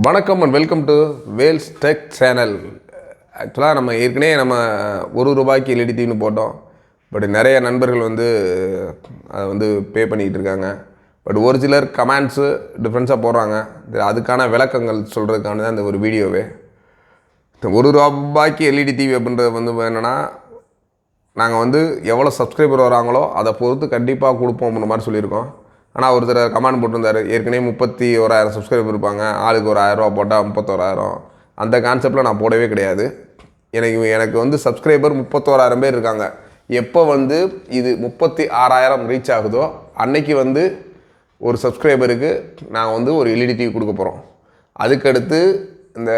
வணக்கம் and welcome to Vels tech channel. ஆக்சுவலாக நம்ம ஏற்கனவே ₹1 எல்இடி டிவின்னு போட்டோம். பட் நிறைய நண்பர்கள் அதை பே பண்ணிக்கிட்டு இருக்காங்க. பட் ஒரு சிலர் கமெண்ட்ஸு டிஃப்ரென்ஸாக போடுறாங்க. அதுக்கான விளக்கங்கள் சொல்கிறதுக்கான தான் இந்த ஒரு வீடியோவே. ₹1 எல்இடி டிவி அப்படின்றது என்னென்னா, நாங்கள் எவ்வளோ சப்ஸ்கிரைபர் வராங்களோ அதை பொறுத்து கண்டிப்பாக கொடுப்போம் அப்படின்ற மாதிரி சொல்லியிருக்கோம். ஆனால் ஒருத்தர் கமெண்ட் போட்டிருந்தார், ஏற்கனவே 31,000 சப்ஸ்கிரைபர் இருப்பாங்க, ஆளுக்கு ஒரு ₹1000 போட்டால் 31,000. அந்த கான்செப்டில் நான் போடவே கிடையாது. எனக்கு சப்ஸ்கிரைபர் 31,000 பேர் இருக்காங்க. எப்போ இது 36,000 ரீச் ஆகுதோ அன்னைக்கு ஒரு சப்ஸ்கிரைபருக்கு நாங்கள் ஒரு எல்இடி டிவி கொடுக்க போகிறோம். அதுக்கடுத்து இந்த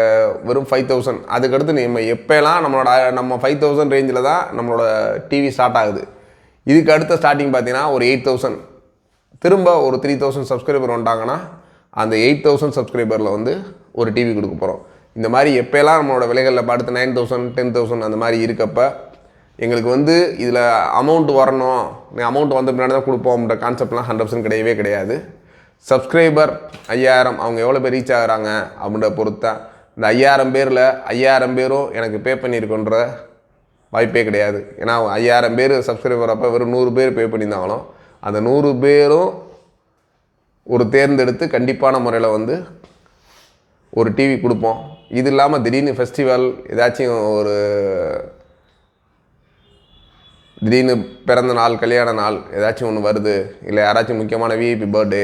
வெறும் 5,000, அதுக்கடுத்து நம்ம எப்போலாம் நம்ம 5,000 ரேஞ்சில் தான் நம்மளோட டிவி ஸ்டார்ட் ஆகுது. இதுக்கு அடுத்த ஸ்டார்டிங் பார்த்தீங்கன்னா ஒரு 8,000, திரும்ப ஒரு 3,000 சப்ஸ்கிரைபர் வந்துட்டாங்கன்னா அந்த 8,000 சப்ஸ்கிரைபரில் ஒரு டிவி கொடுக்க போகிறோம். இந்த மாதிரி எப்போலாம் நம்மளோட விலைகளில் அடுத்து 9,000, 10,000 அந்த மாதிரி இருக்கப்போ எங்களுக்கு இதில் அமௌண்ட் வரணும், அமௌண்ட் வந்த பின்னாடி தான் கொடுப்போம்ன்ற கான்செப்ட்லாம் 100% கிடையவே கிடையாது. சப்ஸ்கிரைபர் 5,000 அவங்க எவ்வளோ பேர் ரீச் ஆகிறாங்க அப்படின்ற பொறுத்தா. இந்த 5,000 பேரில் 5,000 பேரும் எனக்கு பே பண்ணியிருக்குன்ற வாய்ப்பே கிடையாது. ஏன்னா 5,000 பேர் சப்ஸ்கிரைபர் அப்போ வெறும் 100 பேர் பே பண்ணியிருந்தாங்களோ அந்த 100 பேரும் ஒரு தேர்ந்தெடுத்து கண்டிப்பான முறையில் ஒரு டிவி கொடுப்போம். இது இல்லாமல் திடீர்னு ஃபெஸ்டிவல் ஏதாச்சும் திடீர்னு பிறந்த நாள், கல்யாண நாள் ஏதாச்சும் ஒன்று வருது, இல்லை யாராச்சும் முக்கியமான விஐபி பர்த்டே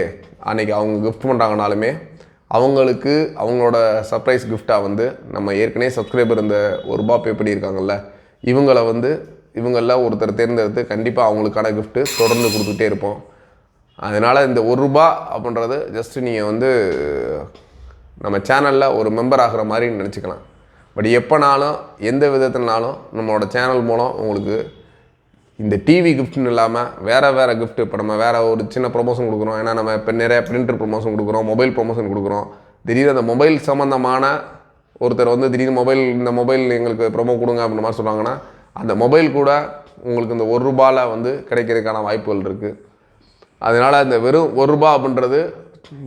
அன்றைக்கி அவங்க கிஃப்ட் பண்ணுறாங்கனாலுமே அவங்களுக்கு அவங்களோட சர்ப்ரைஸ் கிஃப்டாக நம்ம ஏற்கனவே சப்ஸ்கிரைபர் இந்த ₹1 பே பண்ணியிருக்காங்கல்ல, இவங்களில் ஒருத்தர் தேர்ந்தெடுத்து கண்டிப்பாக அவங்களுக்கான கிஃப்ட்டு தொடர்ந்து கொடுத்துட்டே இருப்போம். அதனால் இந்த ₹1 அப்படின்றது ஜஸ்ட்டு நீங்கள் நம்ம சேனலில் ஒரு மெம்பர் ஆகிற மாதிரி நினச்சிக்கலாம். பட் எப்போனாலும் எந்த விதத்தினாலும் நம்மளோட சேனல் மூலம் உங்களுக்கு இந்த டிவி கிஃப்ட்னு இல்லாமல் வேறு கிஃப்ட்டு, இப்போ நம்ம வேறு ஒரு சின்ன ப்ரொமோஷன் கொடுக்குறோம். ஏன்னா நம்ம இப்போ நிறைய பிரிண்டர் ப்ரொமோஷன் கொடுக்குறோம், மொபைல் ப்ரொமோஷன் கொடுக்குறோம். திடீர்னு அந்த மொபைல் சம்மந்தமான ஒருத்தர் திடீர்னு இந்த மொபைல் எங்களுக்கு ப்ரொமோ கொடுங்க அப்படின்ற மாதிரி சொல்கிறாங்கன்னா அந்த மொபைல் கூட உங்களுக்கு இந்த ₹1 கிடைக்கிறதுக்கான வாய்ப்புகள் இருக்குது. அதனால் இந்த வெறும் ₹1 அப்படின்றது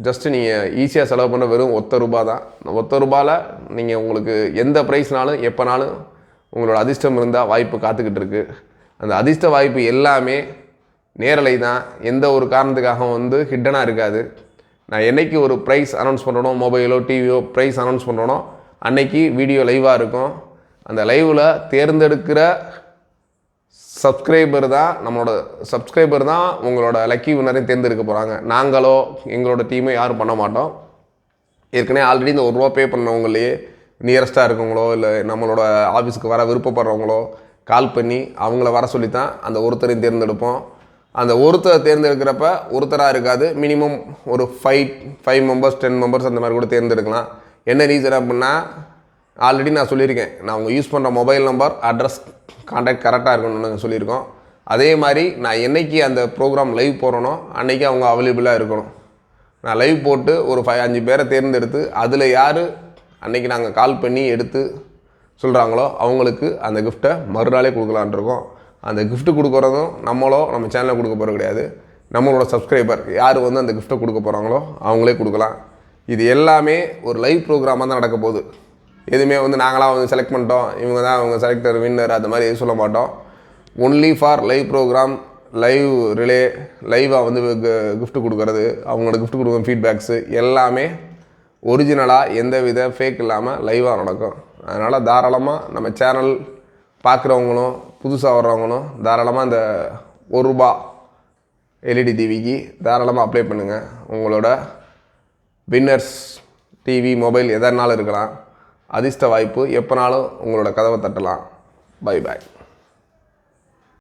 ஜஸ்ட்டு நீங்கள் ஈஸியாக செலவு பண்ண வெறும் ₹1 தான். ₹1 நீங்கள் உங்களுக்கு எந்த ப்ரைஸ்னாலும் எப்போனாலும் உங்களோட அதிர்ஷ்டம் இருந்தால் வாய்ப்பு காத்துக்கிட்டு இருக்குது. அந்த அதிர்ஷ்ட வாய்ப்பு எல்லாமே நேரலை தான், எந்த ஒரு காரணத்துக்காக ஹிட்டனாக இருக்காது. நான் என்றைக்கு ஒரு ப்ரைஸ் அனௌன்ஸ் பண்ணுறனோ, மொபைலோ டிவியோ ப்ரைஸ் அனௌன்ஸ் பண்ணுறனோ அன்னைக்கு வீடியோ லைவாக இருக்கும். அந்த லைவில் தேர்ந்தெடுக்கிற சப்ஸ்கிரைபர் தான் உங்களோட லக்கி வின்னரையும் தேர்ந்தெடுக்க போகிறாங்க. நாங்களோ எங்களோட டீமோ யாரும் பண்ண மாட்டோம். ஏற்கனவே ஆல்ரெடி இந்த ₹1 பே பண்ணவங்களே நியரஸ்ட்டாக இருக்கவங்களோ இல்லை நம்மளோட ஆஃபீஸுக்கு வர விருப்பப்படுறவங்களோ கால் பண்ணி அவங்கள வர சொல்லி தான் அந்த ஒருத்தரையும் தேர்ந்தெடுப்போம். அந்த ஒருத்தரை தேர்ந்தெடுக்கிறப்ப ஒருத்தராக இருக்காது, மினிமம் ஒரு 5 மெம்பர்ஸ் 10 மெம்பர்ஸ் அந்த மாதிரி கூட தேர்ந்தெடுக்கலாம். என்ன ரீசன் அப்படின்னா, ஆல்ரெடி நான் சொல்லியிருக்கேன், நான் அவங்க யூஸ் பண்ணுற மொபைல் நம்பர், அட்ரஸ், கான்டாக்ட் கரெக்டாக இருக்கணும்னு சொல்லியிருக்கோம். அதே மாதிரி நான் என்றைக்கு அந்த ப்ரோக்ராம் லைவ் போகிறேனோ அன்றைக்கி அவங்க அவைலபிளாக இருக்கணும். நான் லைவ் போட்டு ஒரு 5 பேரை தேர்ந்தெடுத்து அதில் யார் அன்றைக்கி நாங்கள் கால் பண்ணி எடுத்து சொல்கிறாங்களோ அவங்களுக்கு அந்த கிஃப்ட்டை மறுநாளே கொடுக்கலான் இருக்கோம். அந்த கிஃப்ட்டு கொடுக்குறதும் நம்ம சேனலில் கொடுக்க போகிறது கிடையாது. நம்மளோட சப்ஸ்கிரைபர் யார் அந்த கிஃப்ட்டை கொடுக்க போகிறாங்களோ அவங்களே கொடுக்கலாம். இது எல்லாமே ஒரு லைவ் ப்ரோக்ராமாக தான் நடக்க போகுது. எதுவுமே நாங்களாம் செலக்ட் பண்ணிட்டோம், இவங்க தான் அவங்க செலக்டர் வின்னர் அந்த மாதிரி எதுவும் சொல்ல மாட்டோம். Only for live programme, live relay, லைவாக கிஃப்ட்டு கொடுக்குறது, அவங்களோட கிஃப்ட் கொடுக்குற ஃபீட்பேக்ஸு எல்லாமே ஒரிஜினலாக எந்த வித ஃபேக் இல்லாமல் லைவாக நடக்கும். அதனால் தாராளமாக நம்ம சேனல் பார்க்குறவங்களும் புதுசாக வர்றவங்களும் தாராளமாக இந்த ₹1 எல்இடி டிவிக்கு தாராளமாக அப்ளை பண்ணுங்கள். உங்களோட வின்னர்ஸ் டிவி, மொபைல் எதனாலும் இருக்கலாம். அதிர்ஷ்ட வாய்ப்பு எப்போனாலும் உங்களோட கதவை தட்டலாம். Bye bye.